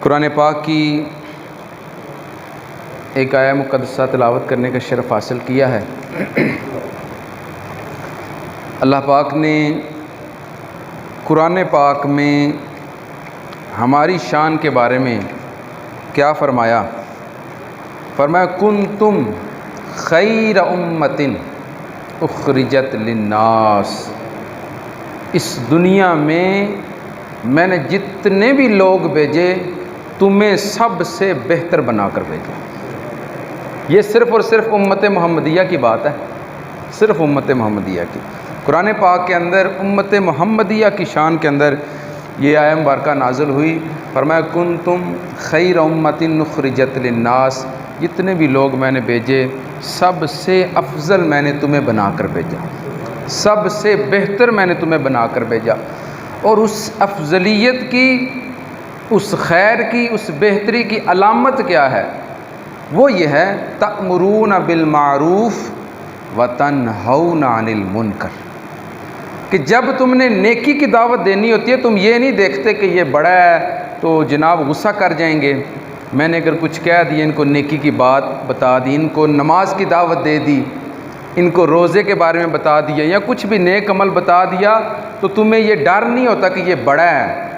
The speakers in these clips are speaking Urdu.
قرآن پاک کی ایک آیہ مقدسہ تلاوت کرنے کا شرف حاصل کیا ہے۔ اللہ پاک نے قرآن پاک میں ہماری شان کے بارے میں کیا فرمایا؟ فرمایا کنتم خیر امۃ اخرجت للناس، اس دنیا میں نے جتنے بھی لوگ بھیجے تمہیں سب سے بہتر بنا کر بھیجا۔ یہ صرف اور صرف امت محمدیہ کی بات ہے، صرف امت محمدیہ کی۔ قرآن پاک کے اندر امت محمدیہ کی شان کے اندر یہ آیہ مبارکہ نازل ہوئی۔ فرمایا کنتم خیر امۃ اخرجت للناس، جتنے بھی لوگ میں نے بھیجے سب سے افضل میں نے تمہیں بنا کر بھیجا، سب سے بہتر میں نے تمہیں بنا کر بھیجا۔ اور اس افضلیت کی، اس خیر کی، اس بہتری کی علامت کیا ہے؟ وہ یہ ہے تأمرون بالمعروف وتنہون عن المنکر، کہ جب تم نے نیکی کی دعوت دینی ہوتی ہے تم یہ نہیں دیکھتے کہ یہ بڑا ہے تو جناب غصہ کر جائیں گے، میں نے اگر کچھ کہہ دیا، ان کو نیکی کی بات بتا دی، ان کو نماز کی دعوت دے دی، ان کو روزے کے بارے میں بتا دیا یا کچھ بھی نیک عمل بتا دیا تو تمہیں یہ ڈر نہیں ہوتا کہ یہ بڑا ہے۔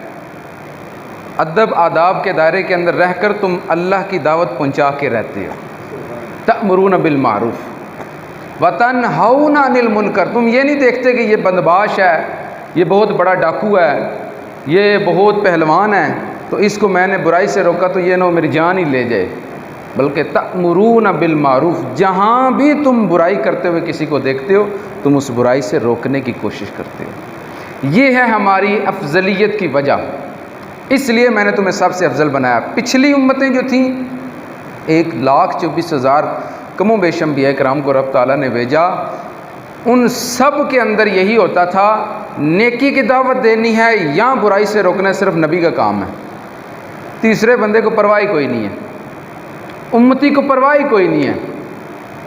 ادب آداب کے دائرے کے اندر رہ کر تم اللہ کی دعوت پہنچا کے رہتے ہو۔ تأمرون بالمعروف وتنہون عن المنکر، تم یہ نہیں دیکھتے کہ یہ بندباش ہے، یہ بہت بڑا ڈاکو ہے، یہ بہت پہلوان ہے تو اس کو میں نے برائی سے روکا تو یہ نہ میری جان ہی لے جائے، بلکہ تأمرون بالمعروف، جہاں بھی تم برائی کرتے ہوئے کسی کو دیکھتے ہو تم اس برائی سے روکنے کی کوشش کرتے ہو۔ یہ ہے ہماری افضلیت کی وجہ، اس لیے میں نے تمہیں سب سے افضل بنایا۔ پچھلی امتیں جو تھیں 1,24,000 کم و بیش انبیاء کرام کو رب تعالیٰ نے بھیجا، ان سب کے اندر یہی ہوتا تھا نیکی کی دعوت دینی ہے یا برائی سے روکنا صرف نبی کا کام ہے، تیسرے بندے کو پرواہ کوئی نہیں ہے، امتی کو پرواہ کوئی نہیں ہے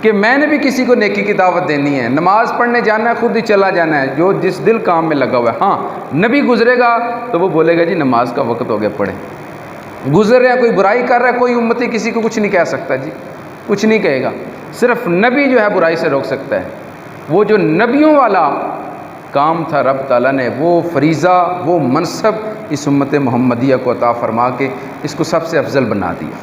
کہ میں نے بھی کسی کو نیکی کی دعوت دینی ہے، نماز پڑھنے جانا ہے، خود ہی چلا جانا ہے، جو جس دل کام میں لگا ہوا ہے۔ ہاں نبی گزرے گا تو وہ بولے گا جی نماز کا وقت ہو گیا پڑھیں، گزر رہا ہے کوئی برائی کر رہا ہے، کوئی امتی کسی کو کچھ نہیں کہہ سکتا، جی کچھ نہیں کہے گا، صرف نبی جو ہے برائی سے روک سکتا ہے۔ وہ جو نبیوں والا کام تھا رب تعالیٰ نے وہ فریضہ، وہ منصب اس امت محمدیہ کو عطا فرما کے اس کو سب سے افضل بنا دیا،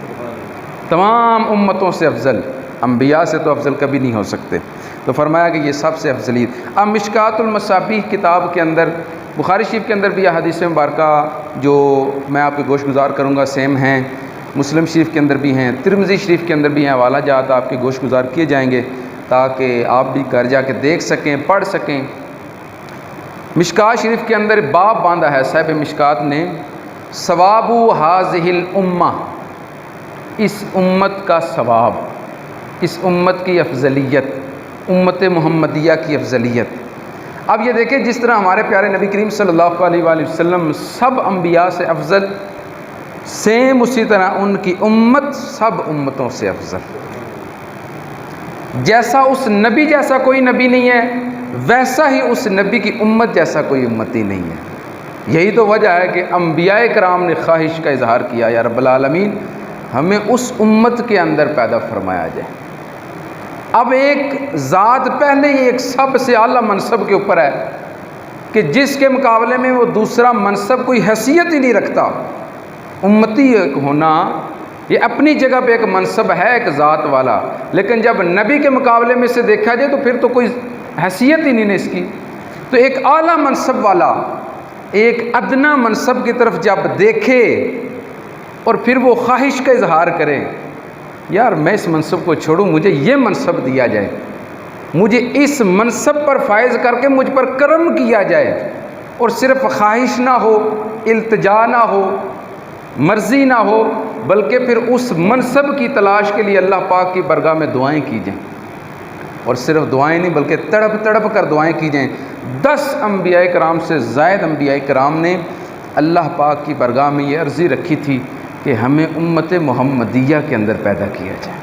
تمام امتوں سے افضل، انبیاء سے تو افضل کبھی نہیں ہو سکتے، تو فرمایا کہ یہ سب سے افضلیت۔ اب مشکات المصابیح کتاب کے اندر، بخاری شریف کے اندر بھی یہ حدیث مبارکہ جو میں آپ کے گوش گزار کروں گا سیم ہیں، مسلم شریف کے اندر بھی ہیں، ترمذی شریف کے اندر بھی ہیں، حوالہ جات آپ کے گوش گزار کیے جائیں گے تاکہ آپ بھی گھر جا کے دیکھ سکیں، پڑھ سکیں۔ مشکات شریف کے اندر باب باندھا ہے صاحب مشکات نے، ثواب ہذہ الامہ، اس امت کا ثواب، اس امت کی افضلیت، امت محمدیہ کی افضلیت۔ اب یہ دیکھیں جس طرح ہمارے پیارے نبی کریم صلی اللہ علیہ وآلہ وسلم سب انبیاء سے افضل، سیم اسی طرح ان کی امت سب امتوں سے افضل۔ جیسا اس نبی جیسا کوئی نبی نہیں ہے ویسا ہی اس نبی کی امت جیسا کوئی امتی نہیں ہے۔ یہی تو وجہ ہے کہ انبیاء کرام نے خواہش کا اظہار کیا یا رب العالمین ہمیں اس امت کے اندر پیدا فرمایا جائے۔ اب ایک ذات پہلے ہی ایک سب سے اعلیٰ منصب کے اوپر ہے کہ جس کے مقابلے میں وہ دوسرا منصب کوئی حیثیت ہی نہیں رکھتا۔ امتی ہونا یہ اپنی جگہ پہ ایک منصب ہے ایک ذات والا، لیکن جب نبی کے مقابلے میں سے دیکھا جائے تو پھر تو کوئی حیثیت ہی نہیں ہے اس کی۔ تو ایک اعلیٰ منصب والا ایک ادنا منصب کی طرف جب دیکھے اور پھر وہ خواہش کا اظہار کرے یار میں اس منصب کو چھوڑوں، مجھے یہ منصب دیا جائے، مجھے اس منصب پر فائز کر کے مجھ پر کرم کیا جائے، اور صرف خواہش نہ ہو، التجا نہ ہو، مرضی نہ ہو، بلکہ پھر اس منصب کی تلاش کے لیے اللہ پاک کی بارگاہ میں دعائیں کی جائیں، اور صرف دعائیں نہیں بلکہ تڑپ تڑپ کر دعائیں کی جائیں۔ 10 انبیاء کرام سے زائد انبیاء کرام نے اللہ پاک کی بارگاہ میں یہ عرضی رکھی تھی کہ ہمیں امت محمدیہ کے اندر پیدا کیا جائے۔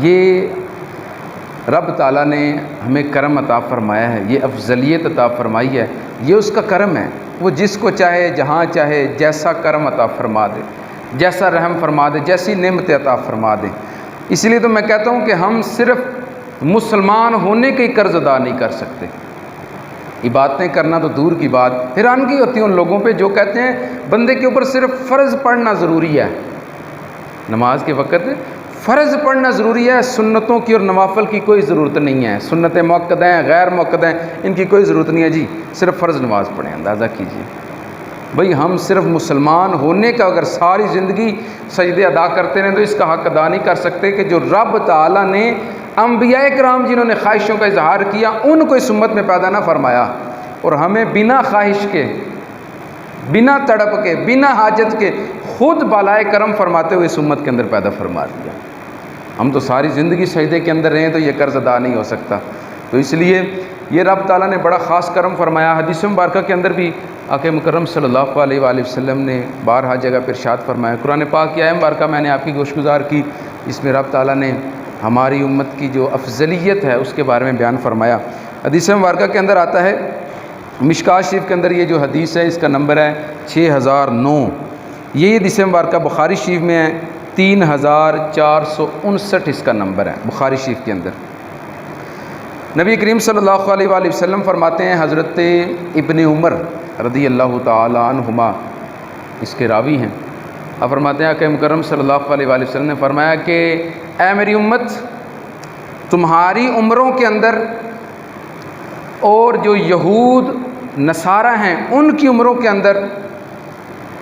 یہ رب تعالیٰ نے ہمیں کرم عطا فرمایا ہے، یہ افضلیت عطا فرمائی ہے، یہ اس کا کرم ہے، وہ جس کو چاہے جہاں چاہے جیسا کرم عطا فرما دے۔ جیسا رحم فرما دے، جیسی نعمت عطا فرما دے۔ اسی لیے تو میں کہتا ہوں کہ ہم صرف مسلمان ہونے کے قرض ادا نہیں کر سکتے، عبادتیں کرنا تو دور کی بات۔ حیرانگی ہوتی ہے ان لوگوں پہ جو کہتے ہیں بندے کے اوپر صرف فرض پڑھنا ضروری ہے، نماز کے وقت فرض پڑھنا ضروری ہے، سنتوں کی اور نوافل کی کوئی ضرورت نہیں ہے، سنتیں مؤکدہ ہیں، غیر مؤکدہ ہیں، ان کی کوئی ضرورت نہیں ہے جی، صرف فرض نماز پڑھیں۔ اندازہ کیجیے بھئی، ہم صرف مسلمان ہونے کا اگر ساری زندگی سجدے ادا کرتے رہیں تو اس کا حق ادا نہیں کر سکتے کہ جو رب تعالیٰ نے انبیاء کرام جنہوں نے خواہشوں کا اظہار کیا ان کو اس امت میں پیدا نہ فرمایا، اور ہمیں بنا خواہش کے، بنا تڑپ کے، بنا حاجت کے خود بالائے کرم فرماتے ہوئے اس امت کے اندر پیدا فرما دیا۔ ہم تو ساری زندگی سجدے کے اندر رہیں تو یہ قرض ادا نہیں ہو سکتا۔ تو اس لیے یہ رب تعالیٰ نے بڑا خاص کرم فرمایا۔ حدیث مبارکہ کے اندر بھی آقا مکرم صلی اللہ علیہ وآلہ وسلم نے بارہا جگہ پر ارشاد فرمایا۔ قرآن پاک کی آیت مبارکہ میں نے آپ کی گوش گزار کی، اس میں رب تعالیٰ نے ہماری امت کی جو افضلیت ہے اس کے بارے میں بیان فرمایا۔ حدیث مبارکہ کے اندر آتا ہے، مشکات شریف کے اندر یہ جو حدیث ہے اس کا نمبر ہے 6009۔ یہ حدیث مبارکہ بخاری شریف میں ہے 3459 اس کا نمبر ہے بخاری شریف کے اندر۔ نبی کریم صلی اللہ علیہ وآلہ وسلم فرماتے ہیں، حضرت ابن عمر رضی اللہ تعالی عنہما اس کے راوی ہیں، اب فرماتے ہیں کہ مکرم صلی اللہ علیہ وآلہ وسلم نے فرمایا کہ اے میری امت، تمہاری عمروں کے اندر اور جو یہود نصارہ ہیں ان کی عمروں کے اندر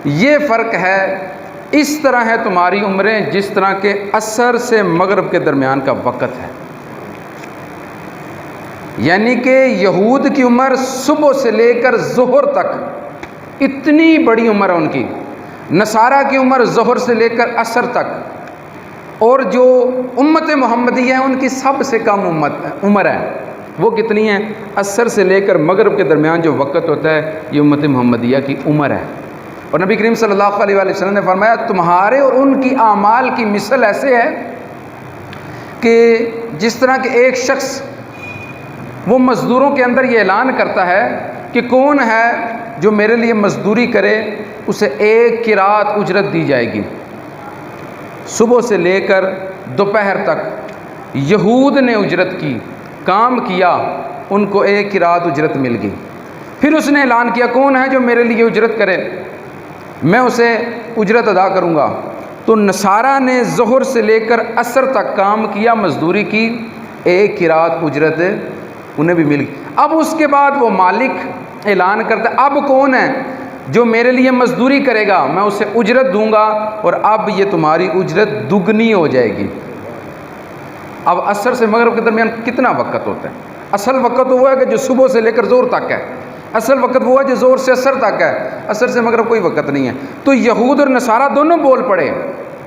یہ فرق ہے، اس طرح ہے تمہاری عمریں جس طرح کہ عصر سے مغرب کے درمیان کا وقت ہے۔ یعنی کہ یہود کی عمر صبح سے لے کر ظہر تک اتنی بڑی عمر ہے ان کی، نصارہ کی عمر ظہر سے لے کر عصر تک، اور جو امت محمدیہ ہے ان کی سب سے کم عمر ہے، وہ کتنی ہے؟ عصر سے لے کر مغرب کے درمیان جو وقت ہوتا ہے یہ امت محمدیہ کی عمر ہے۔ اور نبی کریم صلی اللہ علیہ وآلہ وسلم نے فرمایا تمہارے اور ان کی اعمال کی مثل ایسے ہے کہ جس طرح کہ ایک شخص وہ مزدوروں کے اندر یہ اعلان کرتا ہے کہ کون ہے جو میرے لیے مزدوری کرے، اسے 1 قرات اجرت دی جائے گی۔ صبح سے لے کر دوپہر تک یہود نے اجرت کی، کام کیا، ان کو 1 قرات اجرت مل گئی۔ پھر اس نے اعلان کیا کون ہے جو میرے لیے اجرت کرے، میں اسے اجرت ادا کروں گا۔ تو نصارہ نے ظہر سے لے کر عصر تک کام کیا، مزدوری کی، 1 قرات اجرت انہیں بھی مل گئی۔ اب اس کے بعد وہ مالک اعلان کرتا ہے اب کون ہے جو میرے لیے مزدوری کرے گا، میں اسے اجرت دوں گا، اور اب یہ تمہاری اجرت دگنی ہو جائے گی۔ اب عصر سے مغرب کے درمیان کتنا وقت ہوتا ہے؟ اصل وقت وہ ہے کہ جو صبح سے لے کر زور تک ہے، اصل وقت وہ ہے جو زور سے عصر تک ہے، عصر سے مغرب کوئی وقت نہیں ہے۔ تو یہود اور نصارہ دونوں بول پڑے،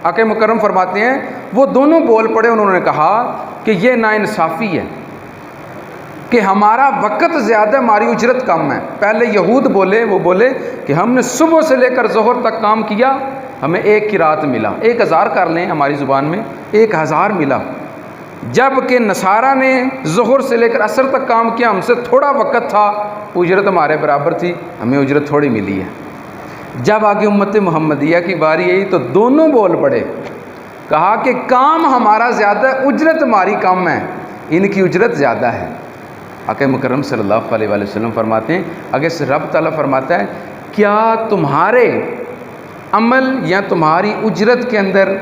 آقا مکرم فرماتے ہیں وہ دونوں بول پڑے، انہوں نے کہا کہ یہ ناانصافی ہے کہ ہمارا وقت زیادہ، ہماری اجرت کم ہے۔ پہلے یہود بولے، وہ بولے کہ ہم نے صبح سے لے کر ظہر تک کام کیا، ہمیں 1 قرات ملا، 1000 کر لیں ہماری زبان میں، 1000 ملا۔ جب کہ نصارہ نے ظہر سے لے کر عصر تک کام کیا، ہم سے تھوڑا وقت تھا، اجرت ہمارے برابر تھی، ہمیں اجرت تھوڑی ملی ہے۔ جب آگے امت محمدیہ کی باری آئی تو دونوں بول پڑے، کہا کہ کام ہمارا زیادہ ہے، اجرت ہماری کم ہے، ان کی اجرت زیادہ ہے۔ آقا مکرم صلی اللہ علیہ وآلہ وسلم فرماتے ہیں، آگے سے رب تعالیٰ فرماتا ہے کیا تمہارے عمل یا تمہاری اجرت کے اندر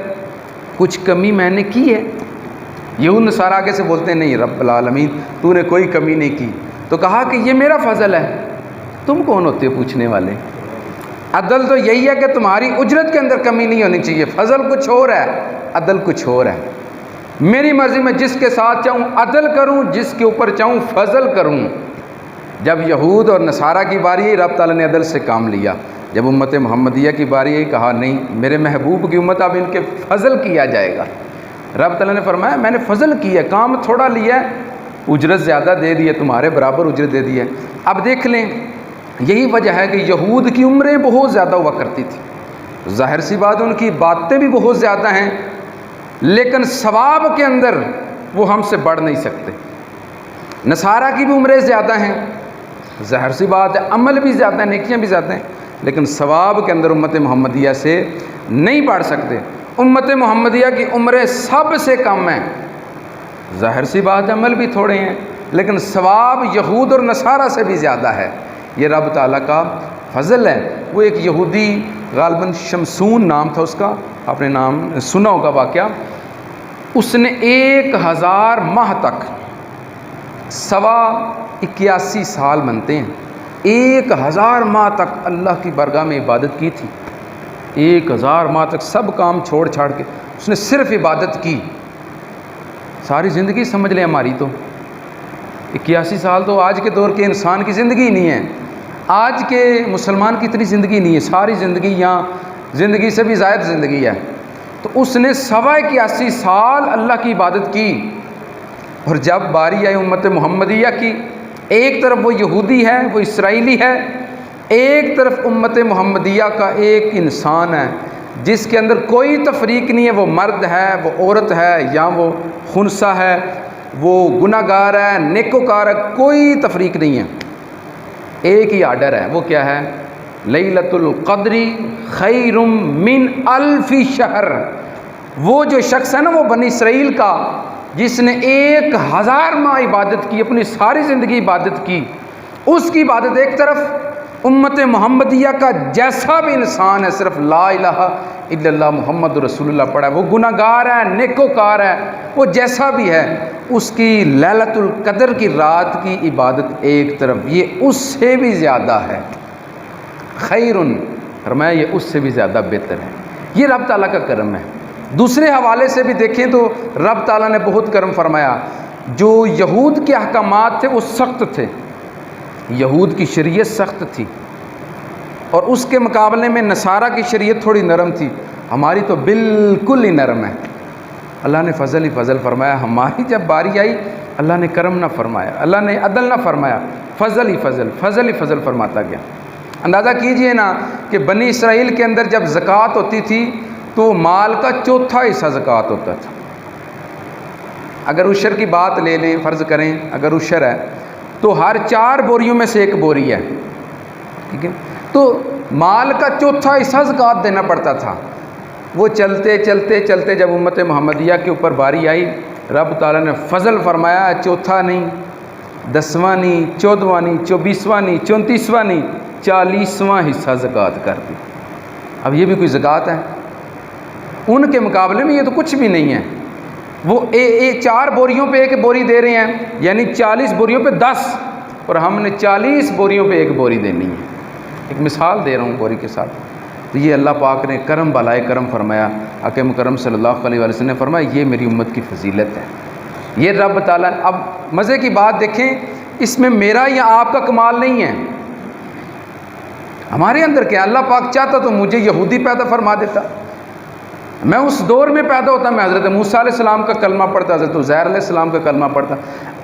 کچھ کمی میں نے کی ہے؟ یہود نصارہ آگے سے بولتے ہیں نہیں رب العالمین تو نے کوئی کمی نہیں کی۔ تو کہا کہ یہ میرا فضل ہے، تم کون ہوتے ہو پوچھنے والے؟ عدل تو یہی ہے کہ تمہاری اجرت کے اندر کمی نہیں ہونی چاہیے، فضل کچھ اور ہے، عدل کچھ اور ہے۔ میری مرضی میں جس کے ساتھ چاہوں عدل کروں، جس کے اوپر چاہوں فضل کروں۔ جب یہود اور نصارہ کی باری آئی رب تعالیٰ نے عدل سے کام لیا، جب امت محمدیہ کی باری آئی کہا نہیں میرے محبوب کی امت اب ان کے فضل کیا جائے گا۔ رب تعالیٰ نے فرمایا میں نے فضل کیا ہے، کام تھوڑا لیا ہے، اجرت زیادہ دے دی ہے، تمہارے برابر اجرت دے دی ہے۔ اب دیکھ لیں یہی وجہ ہے کہ یہود کی عمریں بہت زیادہ ہوا کرتی تھی، ظاہر سی بات ان کی باتیں بھی بہت زیادہ ہیں، لیکن ثواب کے اندر وہ ہم سے بڑھ نہیں سکتے۔ نصارہ کی بھی عمریں زیادہ ہیں، ظاہر سی بات ہے، عمل بھی زیادہ ہیں، نیکیاں بھی زیادہ ہیں، لیکن ثواب کے اندر امت محمدیہ سے نہیں بڑھ سکتے۔ امت محمدیہ کی عمریں سب سے کم ہیں، ظاہر سی بات ہے عمل بھی تھوڑے ہیں، لیکن ثواب یہود اور نصارہ سے بھی زیادہ ہے۔ یہ رب تعالیٰ کا فضل ہے۔ وہ ایک یہودی غالباً شمسون نام تھا اس کا، آپ نے نام سنا ہوگا واقعہ، اس نے 1000 ماہ تک 81 سال بنتے ہیں، 1000 ماہ تک اللہ کی بارگاہ میں عبادت کی تھی۔ 1000 ماہ تک سب کام چھوڑ چھاڑ کے اس نے صرف عبادت کی۔ ساری زندگی سمجھ لیں ہماری تو 81 سال تو آج کے دور کے انسان کی زندگی نہیں ہے، آج کے مسلمان کی اتنی زندگی نہیں ہے، ساری زندگی یہاں زندگی سے بھی زائد زندگی ہے۔ تو اس نے 81 سال اللہ کی عبادت کی، اور جب باری آئی امت محمدیہ کی، ایک طرف وہ یہودی ہے، وہ اسرائیلی ہے، ایک طرف امت محمدیہ کا ایک انسان ہے جس کے اندر کوئی تفریق نہیں ہے، وہ مرد ہے، وہ عورت ہے، یا وہ خنثی ہے، وہ گناہ گار ہے، نیکوکار ہے، کوئی تفریق نہیں ہے، ایک ہی آرڈر ہے۔ وہ کیا ہے؟ لیلۃ القدر خیر من 1000 شہر۔ وہ جو شخص ہے نا، وہ بنی اسرائیل کا جس نے 1000 ماہ عبادت کی، اپنی ساری زندگی عبادت کی، اس کی عبادت ایک طرف، امت محمدیہ کا جیسا بھی انسان ہے، صرف لا الہ الا اللہ محمد رسول اللہ پڑھا ہے، وہ گناہ گار ہے، نیکوکار ہے، وہ جیسا بھی ہے، اس کی لیلۃ القدر کی رات کی عبادت ایک طرف، یہ اس سے بھی زیادہ ہے، خیرن، فرمایا یہ اس سے بھی زیادہ بہتر ہے۔ یہ رب تعالیٰ کا کرم ہے۔ دوسرے حوالے سے بھی دیکھیں تو رب تعالیٰ نے بہت کرم فرمایا۔ جو یہود کے احکامات تھے وہ سخت تھے، یہود کی شریعت سخت تھی، اور اس کے مقابلے میں نصارہ کی شریعت تھوڑی نرم تھی، ہماری تو بالکل ہی نرم ہے۔ اللہ نے فضل ہی فضل فرمایا، ہماری جب باری آئی اللہ نے کرم نہ فرمایا، اللہ نے عدل نہ فرمایا، فضل ہی فضل، فضل ہی فضل فرماتا گیا۔ اندازہ کیجئے نا کہ بنی اسرائیل کے اندر جب زکوٰۃ ہوتی تھی تو مال کا 1/4 حصہ زکوٰۃ ہوتا تھا۔ اگر عشر کی بات لے لیں، فرض کریں اگر عشر ہے تو ہر 4 بوریوں میں سے 1 بوری ہے، ٹھیک ہے، تو مال کا 1/4 حصہ زکوٰۃ دینا پڑتا تھا۔ وہ چلتے چلتے چلتے جب امت محمدیہ کے اوپر باری آئی، رب تعالیٰ نے فضل فرمایا، 1/4 نہیں، 10واں نہیں، 14واں نہیں، 24واں نہیں، 34واں نہیں، 40واں حصہ زکوٰۃ کر دی۔ اب یہ بھی کوئی زکوٰۃ ہے؟ ان کے مقابلے میں یہ تو کچھ بھی نہیں ہے۔ وہ 4 بوریوں پہ 1 بوری دے رہے ہیں، یعنی 40 بوریوں پہ 10، اور ہم نے 40 بوریوں پہ 1 بوری دینی ہے۔ ایک مثال دے رہا ہوں بوری کے ساتھ۔ تو یہ اللہ پاک نے کرم بالائے کرم فرمایا۔ آقا مکرم صلی اللہ علیہ وسلم نے فرمایا یہ میری امت کی فضیلت ہے۔ یہ رب تعالیٰ، اب مزے کی بات دیکھیں، اس میں میرا یا آپ کا کمال نہیں ہے، ہمارے اندر کیا، اللہ پاک چاہتا تو مجھے یہودی پیدا فرما دیتا، میں اس دور میں پیدا ہوتا، میں حضرت موسیٰ علیہ السلام کا کلمہ پڑھتا، حضرت عزیر علیہ السلام کا کلمہ پڑھتا۔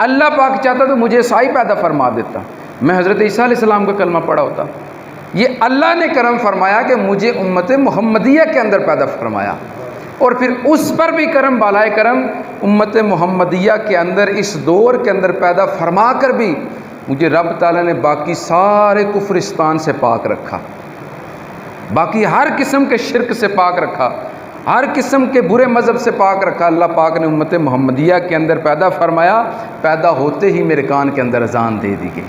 اللہ پاک چاہتا تو مجھے عیسائی پیدا فرما دیتا، میں حضرت عیسیٰ علیہ السلام کا کلمہ پڑھا ہوتا۔ یہ اللہ نے کرم فرمایا کہ مجھے امت محمدیہ کے اندر پیدا فرمایا، اور پھر اس پر بھی کرم بالائے کرم امت محمدیہ کے اندر اس دور کے اندر پیدا فرما کر بھی مجھے رب تعالیٰ نے باقی سارے کفرستان سے پاک رکھا، باقی ہر قسم کے شرک سے پاک رکھا، ہر قسم کے برے مذہب سے پاک رکھا۔ اللہ پاک نے امت محمدیہ کے اندر پیدا فرمایا، پیدا ہوتے ہی میرے کان کے اندر اذان دے دی گئی۔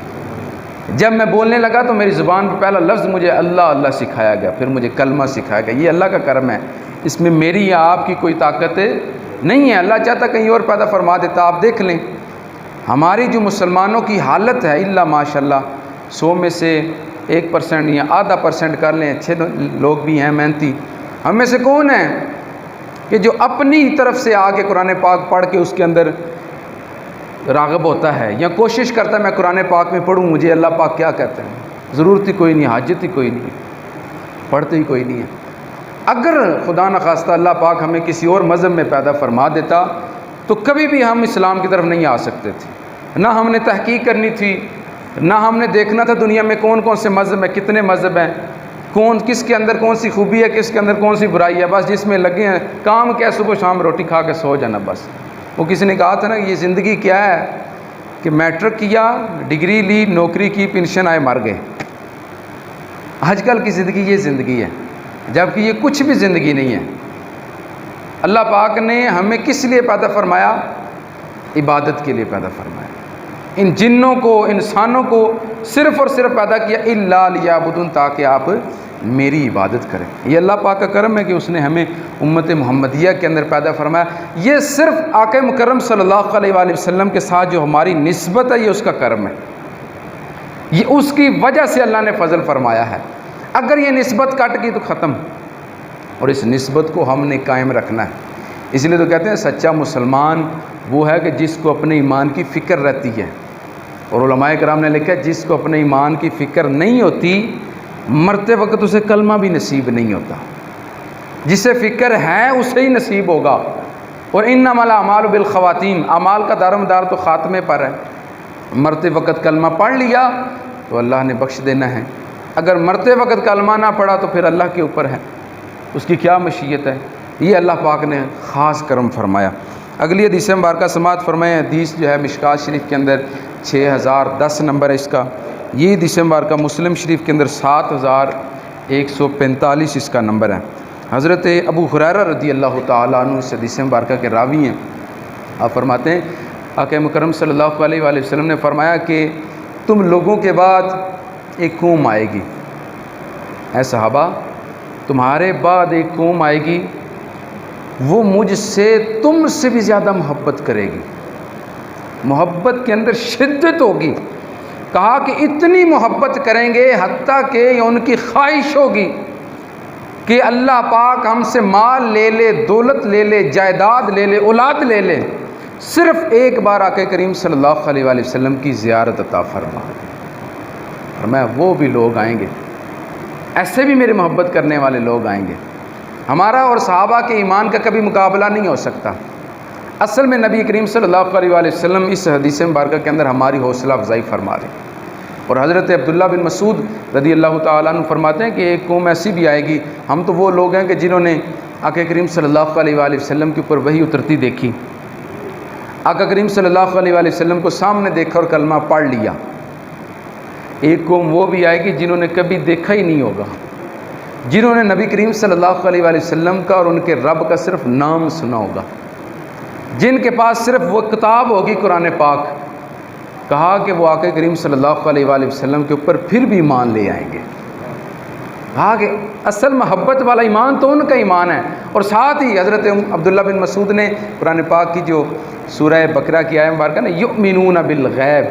جب میں بولنے لگا تو میری زبان پہ پہلا لفظ مجھے اللہ اللہ سکھایا گیا، پھر مجھے کلمہ سکھایا گیا۔ یہ اللہ کا کرم ہے، اس میں میری یا آپ کی کوئی طاقت نہیں ہے۔ اللہ چاہتا کہیں اور پیدا فرما دیتا۔ آپ دیکھ لیں ہماری جو مسلمانوں کی حالت ہے، اللہ ماشاء اللہ 100 میں سے 1% یا آدھا % کر لیں، اچھے لوگ بھی ہیں محنتی، ہم میں سے کون ہے کہ جو اپنی طرف سے آ کے قرآن پاک پڑھ کے اس کے اندر راغب ہوتا ہے یا کوشش کرتا ہے میں قرآن پاک میں پڑھوں، مجھے اللہ پاک کیا کہتے ہیں؟ ضرورت ہی کوئی نہیں، حاجت ہی کوئی نہیں، پڑھتے ہی کوئی نہیں ہے۔ اگر خدا نخواستہ اللہ پاک ہمیں کسی اور مذہب میں پیدا فرما دیتا تو کبھی بھی ہم اسلام کی طرف نہیں آ سکتے تھے، نہ ہم نے تحقیق کرنی تھی، نہ ہم نے دیکھنا تھا دنیا میں کون کون سے مذہب ہیں، کتنے مذہب ہیں، کون کس کے اندر کون سی خوبی ہے، کس کے اندر کون سی برائی ہے، بس جس میں لگے ہیں کام کیا، صبح شام روٹی کھا کے سو جانا بس۔ وہ کسی نے کہا تھا نا یہ زندگی کیا ہے کہ میٹرک کیا، ڈگری لی، نوکری کی، پینشن آئے، مر گئے۔ آج کل کی زندگی یہ زندگی ہے، جبکہ یہ کچھ بھی زندگی نہیں ہے۔ اللہ پاک نے ہمیں کس لیے پیدا فرمایا؟ عبادت کے لیے پیدا فرمایا۔ ان جنوں کو، انسانوں کو صرف اور صرف پیدا کیا الا لیعبدون، تاکہ آپ میری عبادت کریں۔ یہ اللہ پاک کا کرم ہے کہ اس نے ہمیں امت محمدیہ کے اندر پیدا فرمایا۔ یہ صرف آقا مکرم صلی اللہ علیہ وآلہ وسلم کے ساتھ جو ہماری نسبت ہے، یہ اس کا کرم ہے، یہ اس کی وجہ سے اللہ نے فضل فرمایا ہے۔ اگر یہ نسبت کٹ گئی تو ختم، اور اس نسبت کو ہم نے قائم رکھنا ہے۔ اس لیے تو کہتے ہیں سچا مسلمان وہ ہے کہ جس کو اپنے ایمان کی فکر رہتی ہے، اور علماء کرام نے لکھا ہے جس کو اپنے ایمان کی فکر نہیں ہوتی، مرتے وقت اسے کلمہ بھی نصیب نہیں ہوتا۔ جسے فکر ہے اسے ہی نصیب ہوگا۔ اور انما الاعمال بالخواتیم، اعمال کا دار و مدار تو خاتمے پر ہے۔ مرتے وقت کلمہ پڑھ لیا تو اللہ نے بخش دینا ہے، اگر مرتے وقت کلمہ نہ پڑھا تو پھر اللہ کے اوپر ہے، اس کی کیا مشیت ہے۔ یہ اللہ پاک نے خاص کرم فرمایا۔ اگلی حدیث مبارکہ سماعت فرمائیں۔ حدیث جو ہے مشکات شریف کے اندر 6010 نمبر ہے اس کا۔ یہ حدیث مبارکہ مسلم شریف کے اندر 7145 اس کا نمبر ہے۔ حضرت ابو ہریرہ رضی اللہ تعالیٰ عنہ اس حدیث مبارکہ کے راوی ہیں۔ آپ فرماتے ہیں آقا مکرم صلی اللہ علیہ وآلہ وسلم نے فرمایا کہ تم لوگوں کے بعد ایک قوم آئے گی، اے صحابہ تمہارے بعد ایک قوم آئے گی، وہ مجھ سے تم سے بھی زیادہ محبت کرے گی، محبت کے اندر شدت ہوگی۔ کہا کہ اتنی محبت کریں گے حتیٰ کہ ان کی خواہش ہوگی کہ اللہ پاک ہم سے مال لے لے، دولت لے لے، جائیداد لے لے، اولاد لے لے، صرف ایک بار آقا کریم صلی اللہ علیہ وآلہ وسلم کی زیارت عطا فرما۔ فرمایا وہ بھی لوگ آئیں گے، ایسے بھی میری محبت کرنے والے لوگ آئیں گے۔ ہمارا اور صحابہ کے ایمان کا کبھی مقابلہ نہیں ہو سکتا۔ اصل میں نبی کریم صلی اللہ علیہ وآلہ وسلم اس حدیث مبارکہ کے اندر ہماری حوصلہ افزائی فرما رہے ہیں۔ اور حضرت عبداللہ بن مسعود رضی اللہ تعالیٰ عنہ فرماتے ہیں کہ ایک قوم ایسی بھی آئے گی، ہم تو وہ لوگ ہیں کہ جنہوں نے آقا کریم صلی اللہ علیہ وآلہ وسلم کے اوپر وحی اترتی دیکھی، آقا کریم صلی اللہ علیہ وآلہ وسلم کو سامنے دیکھا اور کلمہ پڑھ لیا۔ ایک قوم وہ بھی آئے گی جنہوں نے کبھی دیکھا ہی نہیں ہوگا، جنہوں نے نبی کریم صلی اللہ علیہ وآلہ وسلم کا اور ان کے رب کا صرف نام سنا ہوگا، جن کے پاس صرف وہ کتاب ہوگی قرآن پاک۔ کہا کہ وہ آقا کریم صلی اللہ علیہ وآلہ وسلم کے اوپر پھر بھی ایمان لے آئیں گے۔ کہا کہ اصل محبت والا ایمان تو ان کا ایمان ہے۔ اور ساتھ ہی حضرت عبداللہ بن مسعود نے قرآن پاک کی جو سورہ بقرہ کی آیت مبارکہ نا یؤمنون بالغیب،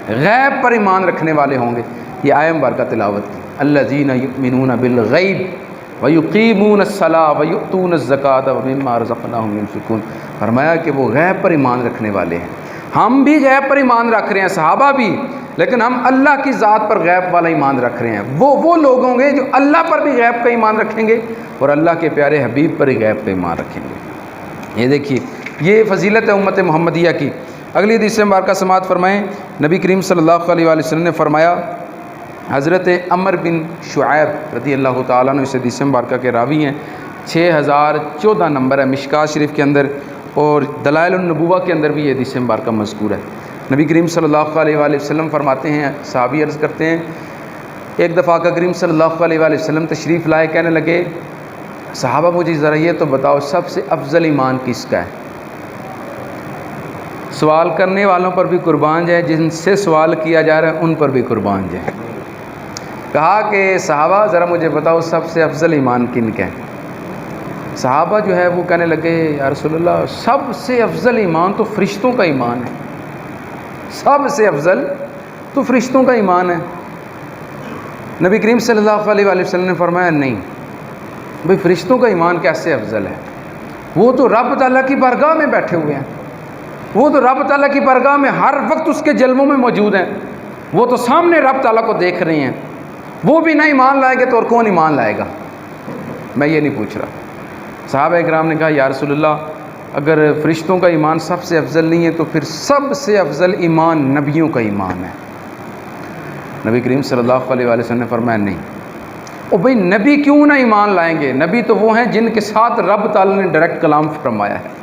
غیب پر ایمان رکھنے والے ہوں گے، یہ آیت مبارکہ تلاوت کی۔ الذین یؤمنون بالغیب ویقیمون الصلاۃ ویؤتون الزکاۃ ومما رزقناہم ینفقون۔ فرمایا کہ وہ غیب پر ایمان رکھنے والے ہیں۔ ہم بھی غیب پر ایمان رکھ رہے ہیں، صحابہ بھی، لیکن ہم اللہ کی ذات پر غیب والا ایمان رکھ رہے ہیں۔ وہ لوگ ہوں گے جو اللہ پر بھی غیب کا ایمان رکھیں گے اور اللہ کے پیارے حبیب پر ہی غیب کا ایمان رکھیں گے۔ یہ دیکھیے یہ فضیلت ہے امت محمدیہ کی۔ اگلی حدیث مبارکہ سماعت فرمائیں۔ نبی کریم صلی اللہ علیہ وآلہ وسلم نے فرمایا، حضرت عمر بن شعیب رضی اللہ تعالیٰ عنہ اس حدیث مبارکہ کے راوی ہیں، 6014 نمبر ہے مشکات شریف کے اندر، اور دلائل النبوہ کے اندر بھی یہ حدیث مبارکہ مذکور ہے۔ نبی کریم صلی اللہ علیہ وآلہ وسلم فرماتے ہیں، صحابی عرض کرتے ہیں، ایک دفعہ آقا کریم صلی اللہ علیہ وآلہ وسلم تشریف لائے، کہنے لگے صحابہ مجھے ذرا یہ تو بتاؤ سب سے افضل ایمان کس کا ہے؟ سوال کرنے والوں پر بھی قربان جائے، جن سے سوال کیا جا رہا ہے ان پر بھی قربان جائے۔ کہا کہ صحابہ ذرا مجھے بتاؤ سب سے افضل ایمان کن کا ہے؟ صحابہ جو ہے وہ کہنے لگے یا رسول اللہ سب سے افضل ایمان تو فرشتوں کا ایمان ہے، سب سے افضل تو فرشتوں کا ایمان ہے۔ نبی کریم صلی اللہ علیہ وآلہ وسلم نے فرمایا نہیں بھئی فرشتوں کا ایمان کیسے افضل ہے؟ وہ تو رب تعالیٰ کی بارگاہ میں بیٹھے ہوئے ہیں، وہ تو رب تعالیٰ کی بارگاہ میں ہر وقت اس کے جلووں میں موجود ہیں، وہ تو سامنے رب تعالیٰ کو دیکھ رہے ہیں، وہ بھی نہ ایمان لائے گے تو اور کون ایمان لائے گا؟ میں یہ نہیں پوچھ رہا۔ صحابہ اکرام نے کہا یا رسول اللہ اگر فرشتوں کا ایمان سب سے افضل نہیں ہے تو پھر سب سے افضل ایمان نبیوں کا ایمان ہے۔ نبی کریم صلی اللہ علیہ وآلہ وسلم نے فرمایا نہیں۔ او بھئی نبی کیوں نہ ایمان لائیں گے؟ نبی تو وہ ہیں جن کے ساتھ رب تعالیٰ نے ڈائریکٹ کلام فرمایا ہے،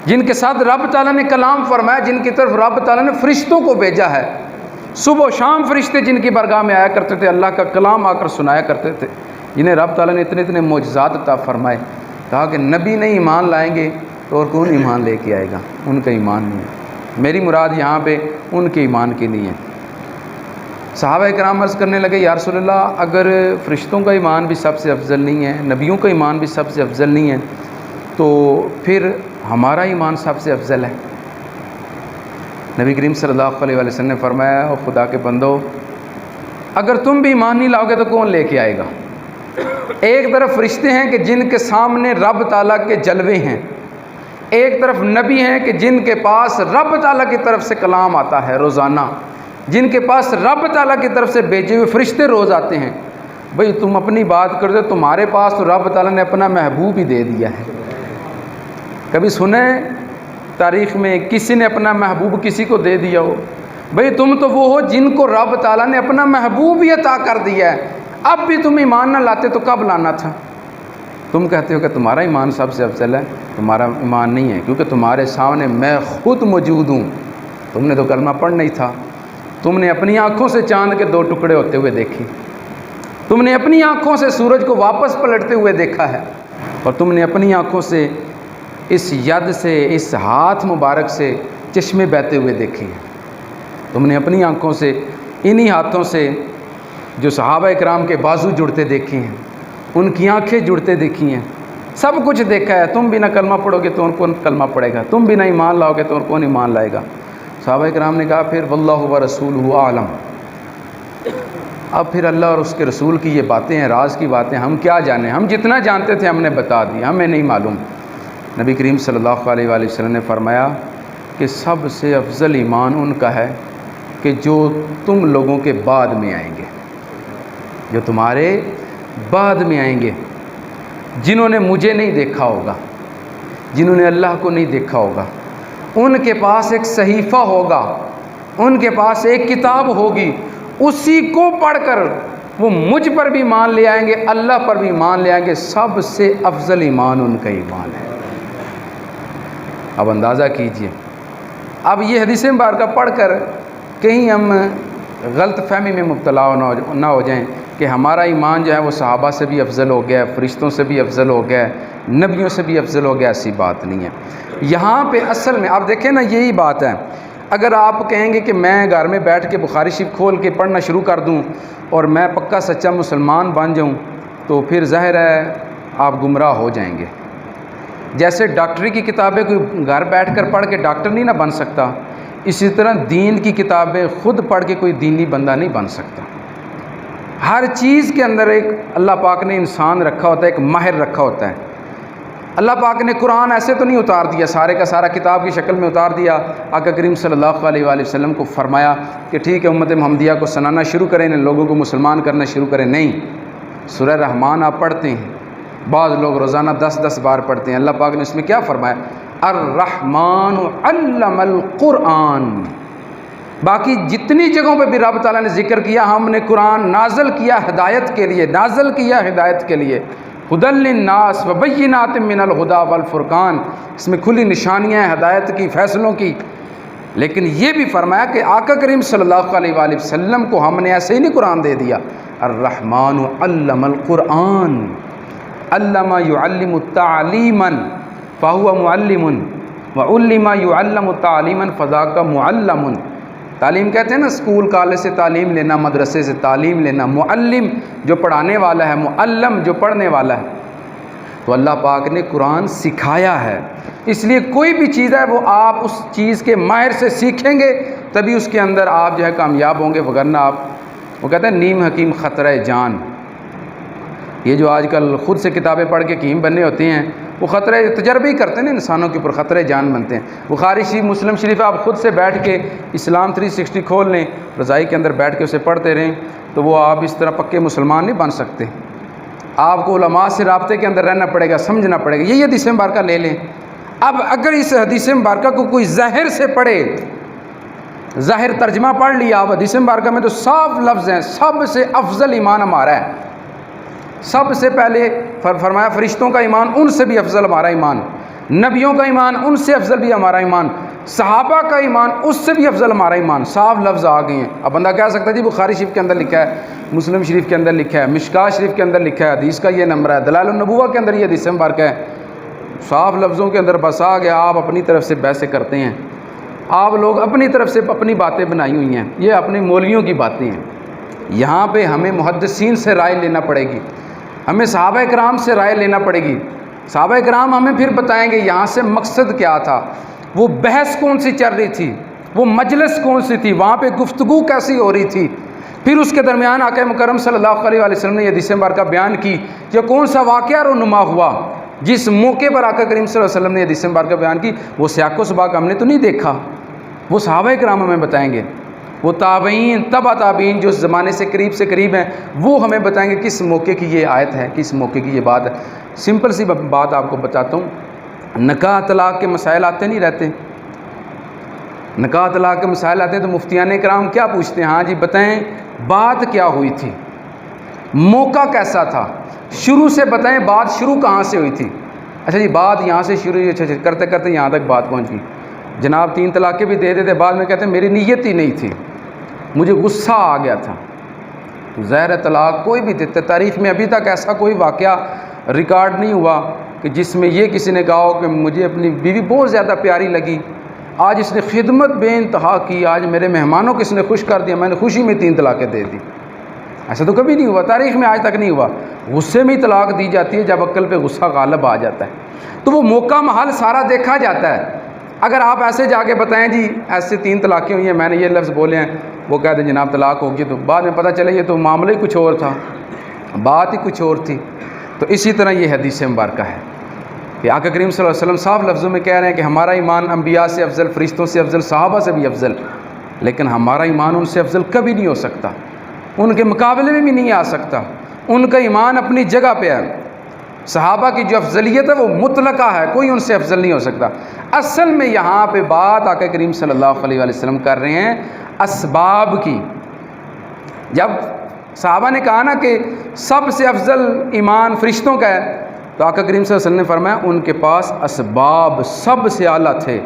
جن کے ساتھ رب تعالیٰ نے کلام فرمایا، جن کی طرف رب تعالیٰ نے فرشتوں کو بھیجا ہے۔ صبح و شام فرشتے جن کی بارگاہ میں آیا کرتے تھے، اللہ کا کلام آ کر سنایا کرتے تھے۔ جنہیں رب تعالیٰ نے اتنے اتنے معجزات عطا فرمائے. کہا کہ نبی نہیں ایمان لائیں گے تو اور کون ایمان لے کے آئے گا؟ ان کا ایمان نہیں ہے. میری مراد یہاں پہ ان کے ایمان کی نہیں ہے. صحابہ کرام عرض کرنے لگے یا رسول اللہ اگر فرشتوں کا ایمان بھی سب سے افضل نہیں ہے، نبیوں کا ایمان بھی سب سے افضل نہیں ہے، تو پھر ہمارا ایمان سب سے افضل ہے. نبی کریم صلی اللہ علیہ وسلم نے فرمایا او خدا کے بندو، اگر تم بھی ایمان نہیں لاؤ گے تو کون لے کے آئے گا؟ ایک طرف فرشتے ہیں کہ جن کے سامنے رب تعالیٰ کے جلوے ہیں، ایک طرف نبی ہیں کہ جن کے پاس رب تعالیٰ کی طرف سے کلام آتا ہے روزانہ، جن کے پاس رب تعالیٰ کی طرف سے بھیجے ہوئے فرشتے روز آتے ہیں. بھئی تم اپنی بات کر دو، تمہارے پاس تو رب تعالیٰ نے اپنا محبوب ہی دے دیا ہے. کبھی سنیں تاریخ میں کسی نے اپنا محبوب کسی کو دے دیا ہو؟ بھئی تم تو وہ ہو جن کو رب تعالیٰ نے اپنا محبوب ہی عطا کر دیا ہے. اب بھی تم ایمان نہ لاتے تو کب لانا تھا؟ تم کہتے ہو کہ تمہارا ایمان سب سے افضل ہے. تمہارا ایمان نہیں ہے، کیونکہ تمہارے سامنے میں خود موجود ہوں. تم نے تو کلمہ پڑھ نہیں تھا. تم نے اپنی آنکھوں سے چاند کے 2 ٹکڑے ہوتے ہوئے دیکھے، تم نے اپنی آنکھوں سے سورج کو واپس پلٹتے ہوئے دیکھا ہے، اور تم نے اپنی آنکھوں سے اس ید سے، اس ہاتھ مبارک سے چشمے بہتے ہوئے دیکھے ہیں. تم نے اپنی آنکھوں سے انہی ہاتھوں سے جو صحابہ اکرام کے بازو جڑتے دیکھے ہیں، ان کی آنکھیں جڑتے دیکھی ہیں، سب کچھ دیکھا ہے. تم بھی نہ کلمہ پڑھو گے تو اور کون کلمہ پڑھے گا؟ تم بھی نہ ایمان لاؤ گے تو اور کون ایمان لائے گا؟ صحابہ کرام نے کہا پھر واللہ ورسولہ اعلم. اب پھر اللہ اور اس کے رسول کی یہ باتیں ہیں، راز کی باتیں، ہم کیا جانیں؟ ہم جتنا جانتے تھے ہم نے بتا دیا، ہمیں نہیں معلوم. نبی کریم صلی اللہ علیہ وآلہ وسلم نے فرمایا کہ سب سے افضل ایمان ان کا ہے کہ جو تم لوگوں کے بعد میں آئیں گے، جو تمہارے بعد میں آئیں گے، جنہوں نے مجھے نہیں دیکھا ہوگا، جنہوں نے اللہ کو نہیں دیکھا ہوگا. ان کے پاس ایک صحیفہ ہوگا، ان کے پاس ایک کتاب ہوگی، اسی کو پڑھ کر وہ مجھ پر بھی ایمان لے آئیں گے، اللہ پر بھی ایمان لے آئیں گے. سب سے افضل ایمان ان کا ایمان ہے. اب اندازہ کیجئے، اب یہ حدیث مبارکہ پڑھ کر کہیں ہم غلط فہمی میں مبتلا نہ ہو جائیں کہ ہمارا ایمان جو ہے وہ صحابہ سے بھی افضل ہو گیا ہے، فرشتوں سے بھی افضل ہو گیا ہے، نبیوں سے بھی افضل ہو گیا. ایسی بات نہیں ہے. یہاں پہ اصل میں آپ دیکھیں نا، یہی بات ہے. اگر آپ کہیں گے کہ میں گھر میں بیٹھ کے بخاری شریف کھول کے پڑھنا شروع کر دوں اور میں پکا سچا مسلمان بن جاؤں تو پھر ظاہر ہے آپ گمراہ ہو جائیں گے. جیسے ڈاکٹری کی کتابیں کوئی گھر بیٹھ کر پڑھ کے ڈاکٹر نہیں نہ بن سکتا، اسی طرح دین کی کتابیں خود پڑھ کے کوئی دینی بندہ نہیں بن سکتا. ہر چیز کے اندر ایک اللہ پاک نے انسان رکھا ہوتا ہے، ایک ماہر رکھا ہوتا ہے. اللہ پاک نے قرآن ایسے تو نہیں اتار دیا، سارے کا سارا کتاب کی شکل میں اتار دیا. آقا کریم صلی اللہ علیہ وآلہ وسلم کو فرمایا کہ ٹھیک ہے امت محمدیہ کو سنانا شروع کریں، ان لوگوں کو مسلمان کرنا شروع کریں. نہیں، سورہ رحمان آپ پڑھتے ہیں، بعض لوگ روزانہ 10 بار پڑھتے ہیں. اللہ پاک نے اس میں کیا فرمایا؟ الرحمن علم القرآن. باقی جتنی جگہوں پہ بھی رب تعالیٰ نے ذکر کیا، ہم نے قرآن نازل کیا ہدایت کے لیے، نازل کیا ہدایت کے لیے. ہدی للناس وبینات من الہدی والفرقان، اس میں کھلی نشانیاں ہیں ہدایت کی، فیصلوں کی. لیکن یہ بھی فرمایا کہ آقا کریم صلی اللہ علیہ وآلہ وسلم کو ہم نے ایسے ہی نہیں قرآن دے دیا. الرحمن علم القرآن، علم یعلم تعلیما فہو معلم وعلم یعلم تعلیما فذاک معلم. تعلیم کہتے ہیں نا، اسکول کالج سے تعلیم لینا، مدرسے سے تعلیم لینا. معلم جو پڑھانے والا ہے، معلم جو پڑھنے والا ہے. تو اللہ پاک نے قرآن سکھایا ہے، اس لیے کوئی بھی چیز ہے وہ آپ اس چیز کے ماہر سے سیکھیں گے تبھی اس کے اندر آپ جو ہے کامیاب ہوں گے، وگرنہ آپ، وہ کہتے ہیں نیم حکیم خطرہ جان. یہ جو آج کل خود سے کتابیں پڑھ کے حکیم بننے ہوتے ہیں، وہ خطرہ تجربے ہی کرتے ہیں نا، انسانوں کے اوپر خطرہ جان بنتے ہیں. بخاری شریف، مسلم شریف آپ خود سے بیٹھ کے اسلام 360 کھول لیں، رضائی کے اندر بیٹھ کے اسے پڑھتے رہیں تو وہ آپ اس طرح پکے مسلمان نہیں بن سکتے. آپ کو علماء سے رابطے کے اندر رہنا پڑے گا، سمجھنا پڑے گا. یہ حدیث مبارکہ لے لیں. اب اگر اس حدیث مبارکہ کو کوئی ظاہر سے پڑھے، ظاہر ترجمہ پڑھ لیا، اب حدیث مبارکہ میں تو صاف لفظ ہیں سب سے افضل ایمان ہمارا ہے. سب سے پہلے فرمایا فرشتوں کا ایمان، ان سے بھی افضل ہمارا ایمان. نبیوں کا ایمان، ان سے افضل بھی ہمارا ایمان. صحابہ کا ایمان اس سے بھی افضل ہمارا ایمان، صاف لفظ آ گئے ہیں۔ اب بندہ کہہ سکتا ہے جی بخاری شریف کے اندر لکھا ہے، مسلم شریف کے اندر لکھا ہے، مشکات شریف کے اندر لکھا ہے، حدیث کا یہ نمبر ہے، دلائل النبوہ کے اندر یہ حدیث مبارکہ ہے، صاف لفظوں کے اندر بس آ گیا، آپ اپنی طرف سے بحثیں کرتے ہیں، آپ لوگ اپنی طرف سے اپنی باتیں بنائی ہوئی ہیں، یہ اپنی مولویوں کی باتیں ہیں۔ یہاں پہ ہمیں محدثین سے رائے لینا پڑے گی، ہمیں صحابہ کرام سے رائے لینا پڑے گی۔ صحابہ کرام ہمیں پھر بتائیں گے یہاں سے مقصد کیا تھا، وہ بحث کون سی چل رہی تھی، وہ مجلس کون سی تھی، وہاں پہ گفتگو کیسی ہو رہی تھی، پھر اس کے درمیان آقا مکرم صلی اللہ علیہ وسلم نے یہ حدیث مبارکہ بیان کی کہ کون سا واقعہ رونما ہوا، جس موقع پر آقا کریم صلی اللہ علیہ وسلم نے یہ حدیث مبارکہ بیان کی، وہ سیاق و سباق ہم نے تو نہیں دیکھا، وہ صحابہ کرام ہمیں بتائیں گے، وہ تابعین تبع تابعین جو اس زمانے سے قریب ہیں، وہ ہمیں بتائیں گے کس موقع کی یہ آیت ہے، کس موقع کی یہ بات ہے۔ سمپل سی بات آپ کو بتاتا ہوں، نکاح طلاق کے مسائل آتے نہیں رہتے، نکاح طلاق کے مسائل آتے ہیں تو مفتیان کرام کیا پوچھتے ہیں، ہاں جی بتائیں بات کیا ہوئی تھی، موقع کیسا تھا، شروع سے بتائیں بات شروع کہاں سے ہوئی تھی۔ اچھا جی بات یہاں سے شروع ہوئی، اچھا کرتے کرتے یہاں تک بات پہنچ گئی، جناب 3 طلاقیں بھی دے دیتے، بعد میں کہتے ہیں میری نیت ہی نہیں تھی، مجھے غصہ آ گیا تھا۔ ظاہر طلاق کوئی بھی دیتے، تاریخ میں ابھی تک ایسا کوئی واقعہ ریکارڈ نہیں ہوا کہ جس میں یہ کسی نے کہا ہو کہ مجھے اپنی بیوی بہت زیادہ پیاری لگی، آج اس نے خدمت بے انتہا کی، آج میرے مہمانوں کو اس نے خوش کر دیا، میں نے خوشی میں 3 طلاقیں دے دی۔ ایسا تو کبھی نہیں ہوا، تاریخ میں آج تک نہیں ہوا۔ غصے میں ہی طلاق دی جاتی ہے جب عقل پہ غصہ غالب آ جاتا ہے، تو وہ موقع محل سارا دیکھا جاتا ہے۔ اگر آپ ایسے جا کے بتائیں جی ایسے 3 طلاقیں ہوئی ہیں، میں نے یہ لفظ بولے ہیں، وہ کہتے ہیں جناب طلاق ہوگی، تو بعد میں پتہ چلے یہ تو معاملہ ہی کچھ اور تھا، بات ہی کچھ اور تھی۔ تو اسی طرح یہ حدیث مبارکہ ہے کہ آقا کریم صلی اللہ علیہ وسلم صاف لفظوں میں کہہ رہے ہیں کہ ہمارا ایمان انبیاء سے افضل، فرشتوں سے افضل، صحابہ سے بھی افضل، لیکن ہمارا ایمان ان سے افضل کبھی نہیں ہو سکتا، ان کے مقابلے میں بھی نہیں آ سکتا۔ ان کا ایمان اپنی جگہ پہ ہے، صحابہ کی جو افضلیت ہے وہ مطلقہ ہے، کوئی ان سے افضل نہیں ہو سکتا۔ اصل میں یہاں پہ بات آقا کریم صلی اللہ علیہ وسلم کر رہے ہیں اسباب کی۔ جب صحابہ نے کہا نا کہ سب سے افضل ایمان فرشتوں کا ہے، تو آقا کریم صلی اللہ علیہ وسلم نے فرمایا ان کے پاس اسباب سب سے اعلیٰ تھے،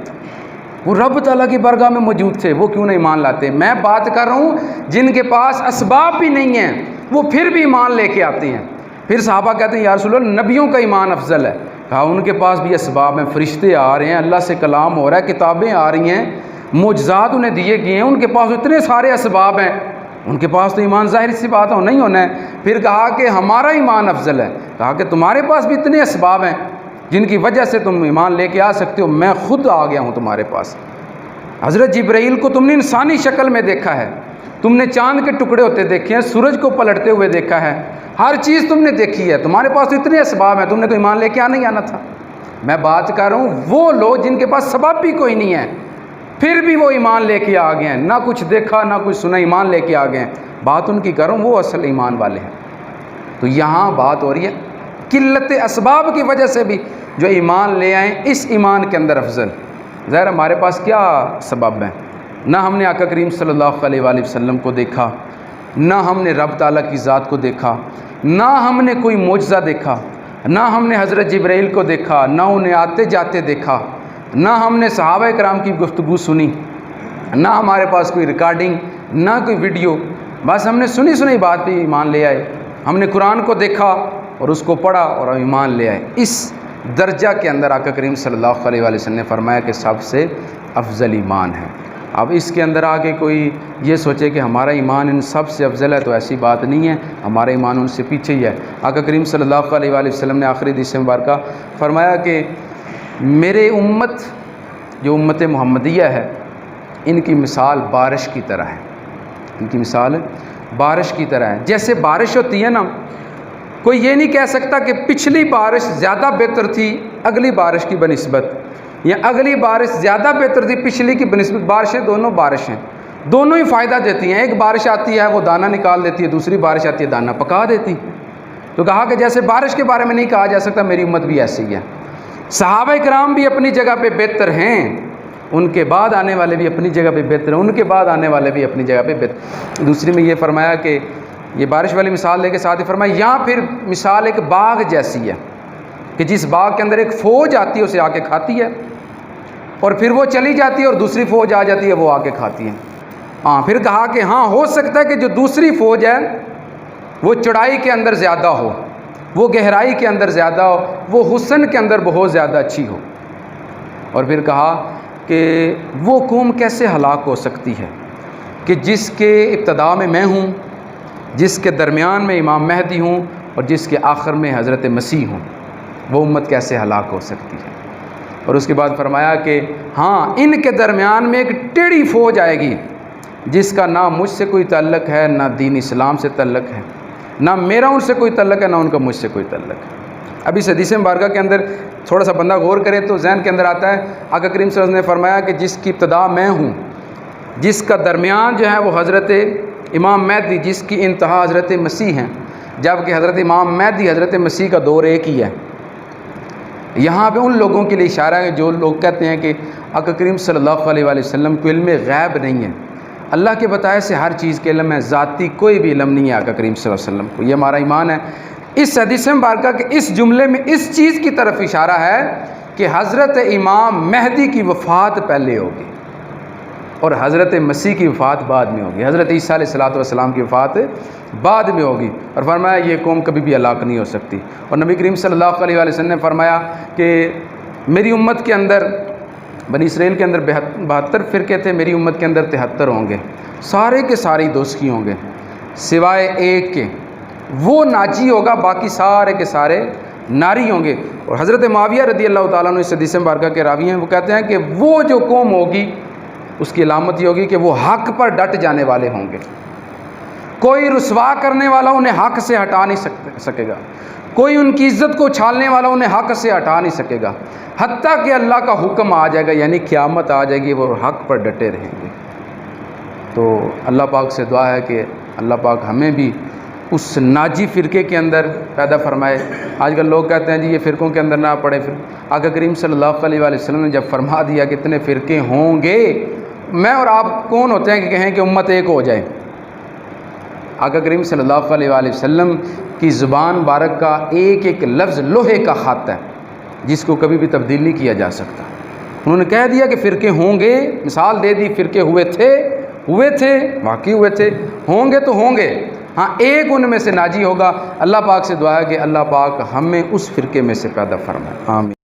وہ رب تعالیٰ کی بارگاہ میں موجود تھے، وہ کیوں نہ ایمان لاتے؟ میں بات کر رہا ہوں جن کے پاس اسباب بھی نہیں ہیں، وہ پھر بھی ایمان لے کے آتے ہیں۔ پھر صحابہ کہتے ہیں یا رسول اللہ نبیوں کا ایمان افضل ہے، کہا ان کے پاس بھی اسباب ہیں، فرشتے آ رہے ہیں، اللہ سے کلام ہو رہا ہے، کتابیں آ رہی ہیں، معجزات انہیں دیے گئے ہیں، ان کے پاس اتنے سارے اسباب ہیں، ان کے پاس تو ایمان ظاہر سی بات ہو نہیں ہونا ہے۔ پھر کہا کہ ہمارا ایمان افضل ہے، کہا کہ تمہارے پاس بھی اتنے اسباب ہیں جن کی وجہ سے تم ایمان لے کے آ سکتے ہو، میں خود آ گیا ہوں تمہارے پاس۔ حضرت جبرائیل کو تم نے انسانی شکل میں دیکھا ہے، تم نے چاند کے ٹکڑے ہوتے دیکھے ہیں، سورج کو پلٹتے ہوئے دیکھا ہے، ہر چیز تم نے دیکھی ہے، تمہارے پاس تو اتنے اسباب ہیں، تم نے تو ایمان لے کے آنا تھا۔ میں بات کر رہا ہوں وہ لوگ جن کے پاس سبب بھی کوئی نہیں ہے، پھر بھی وہ ایمان لے کے آ گئے ہیں، نہ کچھ دیکھا نہ کچھ سنا، ایمان لے کے آ گئے ہیں۔ بات ان کی کر رہا ہوں، وہ اصل ایمان والے ہیں۔ تو یہاں بات ہو رہی ہے قلت اسباب کی وجہ سے بھی جو ایمان لے آئیں اس ایمان کے اندر افضل۔ ظاہر ہمارے پاس کیا سبب ہیں؟ نہ ہم نے آقا کریم صلی اللہ علیہ وآلہ وسلم کو دیکھا، نہ ہم نے رب تعالیٰ کی ذات کو دیکھا، نہ ہم نے کوئی معجزہ دیکھا، نہ ہم نے حضرت جبرائیل کو دیکھا، نہ انہیں آتے جاتے دیکھا، نہ ہم نے صحابہ کرام کی گفتگو سنی، نہ ہمارے پاس کوئی ریکارڈنگ، نہ کوئی ویڈیو، بس ہم نے سنی بات پہ ایمان لے آئے۔ ہم نے قرآن کو دیکھا اور اس کو پڑھا اور ایمان لے آئے۔ اس درجہ کے اندر آقا کریم صلی اللہ علیہ وآلہ وسلم نے فرمایا کہ سب سے افضل ایمان ہے۔ اب اس کے اندر آگے کوئی یہ سوچے کہ ہمارا ایمان ان سب سے افضل ہے، تو ایسی بات نہیں ہے، ہمارا ایمان ان سے پیچھے ہی ہے۔ آقا کریم صلی اللہ علیہ وآلہ وسلم نے آخری حدیث مبارکہ فرمایا کہ میرے امت جو امت محمدیہ ہے، ان کی مثال بارش کی طرح ہے، ان کی مثال بارش کی طرح ہے۔ جیسے بارش ہوتی ہے نا، کوئی یہ نہیں کہہ سکتا کہ پچھلی بارش زیادہ بہتر تھی اگلی بارش کی بنسبت، یا اگلی بارش زیادہ بہتر تھی پچھلی کی بنسبت۔ بارشیں دونوں بارشیں دونوں ہی فائدہ دیتی ہیں۔ ایک بارش آتی ہے وہ دانہ نکال دیتی ہے، دوسری بارش آتی ہے دانہ پکا دیتی۔ تو کہا کہ جیسے بارش کے بارے میں نہیں کہا جا سکتا میری امت بھی ایسی ہے۔ صحابہ کرام بھی اپنی جگہ پہ بہتر ہیں، ان کے بعد آنے والے بھی اپنی جگہ پہ بہتر ہیں، ان کے بعد آنے والے بھی اپنی جگہ پہ بہتر۔ دوسری میں یہ فرمایا کہ یہ بارش والی مثال لے کے ساتھ ہی فرمایا یہاں پھر مثال ایک باغ جیسی ہے کہ جس باغ کے اندر ایک فوج آتی ہے اسے آ کے کھاتی ہے، اور پھر وہ چلی جاتی ہے اور دوسری فوج آ جاتی ہے، وہ آ کے کھاتی ہے۔ ہاں پھر کہا کہ ہاں ہو سکتا ہے کہ جو دوسری فوج ہے وہ چڑھائی کے اندر زیادہ ہو، وہ گہرائی کے اندر زیادہ ہو، وہ حسن کے اندر بہت زیادہ اچھی ہو۔ اور پھر کہا کہ وہ قوم کیسے ہلاک ہو سکتی ہے کہ جس کے ابتدا میں ہوں، جس کے درمیان میں امام مہدی ہوں اور جس کے آخر میں حضرت مسیح ہوں، وہ امت کیسے ہلاک ہو سکتی ہے۔ اور اس کے بعد فرمایا کہ ہاں ان کے درمیان میں ایک ٹیڑھی فوج آئے گی جس کا نہ مجھ سے کوئی تعلق ہے، نہ دین اسلام سے تعلق ہے، نہ میرا ان سے کوئی تعلق ہے، نہ ان کا مجھ سے کوئی تعلق ہے۔ اب اس حدیث مبارکہ کے اندر تھوڑا سا بندہ غور کرے تو ذہن کے اندر آتا ہے، آقا کریم صلی اللہ علیہ وسلم نے فرمایا کہ جس کی ابتدا میں ہوں، جس کا درمیان جو ہے وہ حضرت امام مہدی، جس کی انتہا حضرت مسیح ہیں، جبکہ حضرت امام مہدی حضرت مسیح کا دور ایک ہی ہے۔ یہاں پہ ان لوگوں کے لیے اشارہ ہے جو لوگ کہتے ہیں کہ آقا کریم صلی اللہ علیہ وآلہ وسلم کو علم غیب نہیں ہے، اللہ کے بتائے سے ہر چیز کے علم ہے، ذاتی کوئی بھی علم نہیں ہے آقا کریم صلی اللہ علیہ وسلم کو، یہ ہمارا ایمان ہے۔ اس حدیث مبارکہ کے اس جملے میں اس چیز کی طرف اشارہ ہے کہ حضرت امام مہدی کی وفات پہلے ہوگی اور حضرت مسیح کی وفات بعد میں ہوگی، حضرت عیسیٰ علیہ السلام کی وفات بعد میں ہوگی۔ اور فرمایا یہ قوم کبھی بھی ہلاک نہیں ہو سکتی۔ اور نبی کریم صلی اللہ علیہ وآلہ وسلم نے فرمایا کہ میری امت کے اندر، بنی اسرائیل کے اندر 72 فرقے تھے، میری امت کے اندر 73 ہوں گے، سارے کے سارے دوزخی ہوں گے سوائے ایک کے، وہ ناجی ہوگا، باقی سارے کے سارے ناری ہوں گے۔ اور حضرت معاویہ رضی اللہ تعالیٰ عنہ اس حدیث مبارکہ کے راوی ہیں، وہ کہتے ہیں کہ وہ جو قوم ہوگی اس کی علامت یہ ہوگی کہ وہ حق پر ڈٹ جانے والے ہوں گے، کوئی رسوا کرنے والا انہیں حق سے ہٹا نہیں سکے گا، کوئی ان کی عزت کو اچھالنے والا انہیں حق سے ہٹا نہیں سکے گا، حتیٰ کہ اللہ کا حکم آ جائے گا، یعنی قیامت آ جائے گی، وہ حق پر ڈٹے رہیں گے۔ تو اللہ پاک سے دعا ہے کہ اللہ پاک ہمیں بھی اس ناجی فرقے کے اندر پیدا فرمائے۔ آج کل لوگ کہتے ہیں جی یہ فرقوں کے اندر نہ پڑے، آقا کریم صلی اللہ علیہ وآلہ وسلم نے جب فرما دیا کہ اتنے فرقے ہوں گے، میں اور آپ کون ہوتے ہیں کہ کہیں کہ امت ایک ہو جائے؟ آقا کریم صلی اللہ علیہ وآلہ وسلم کی زبان مبارک کا ایک ایک لفظ لوہے کا خط ہے جس کو کبھی بھی تبدیل نہیں کیا جا سکتا۔ انہوں نے کہہ دیا کہ فرقے ہوں گے، مثال دے دی، فرقے ہوئے تھے واقعی ہوئے تھے، ہوں گے تو ہوں گے، ہاں ایک ان میں سے ناجی ہوگا۔ اللہ پاک سے دعا ہے کہ اللہ پاک ہمیں اس فرقے میں سے پیدا فرمائے، آمین۔